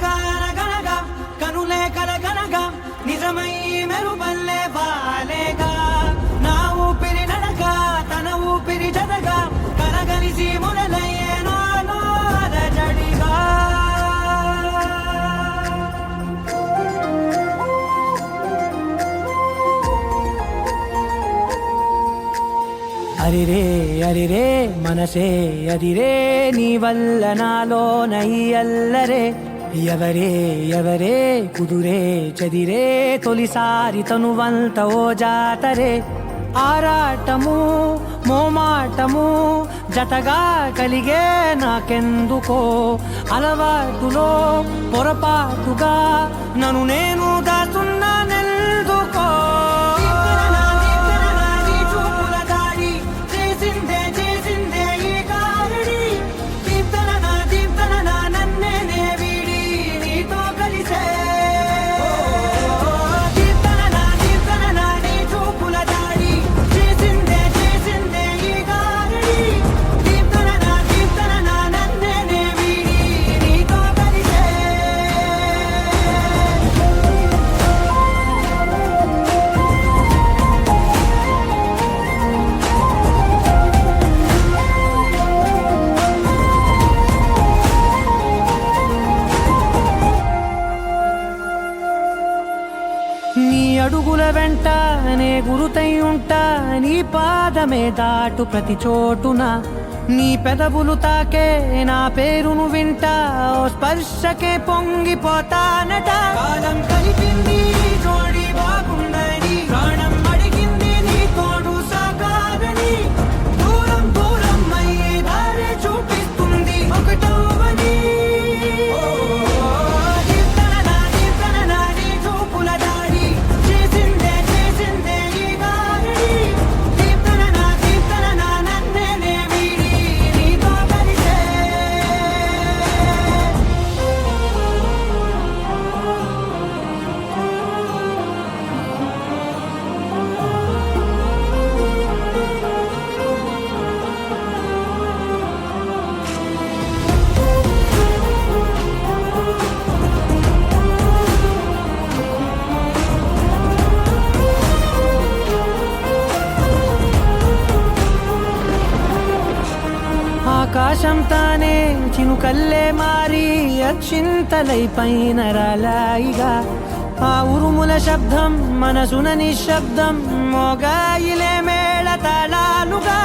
అనగనగా అనగనగా కనులే కలగనగా నిజమై మెరుపల్లే వాలేగా నా ఊపిరి నడక తన ఊపిరి జతగా కలగలిసి మొదలయ్యే నాలో అలజడిగా అరిరే అరిరే మనసే అదిరే నీ వల్ల నాలో నై అల్లరే ఎవరే ఎవరే కుదురే చదిరే తొలిసారి తనువంత ఓ జాతరే ఆరాటము మోమాటము జతగా కలిగే నాకెందుకో అలవాటులో పొరపాటుగా నన్ను నేను దాచున్నానెందుకో నీ అడుగుల వెంట నే గురుతై ఉంటా నీ పాదమే దాటు ప్రతి చోటున నీ పెదవులు తాకే నా పేరును వింటా ఓ స్పర్శకే పొంగిపోతానట కాలం కలిపింది జోడి బాగుందని ప్రాణం అడిగింది నీ తోడు సాగాలని దూరం దూరం అయ్యే దారి చూపిస్తుంది ఒకటవని ఆకాశం తానే చినుకల్లే మారి అక్షింతలై పైన రాలాయిగా ఆ ఉరుముల శబ్దం మనసున నిశ్శబ్దం మోగాయిలే మేళ తాళాలుగా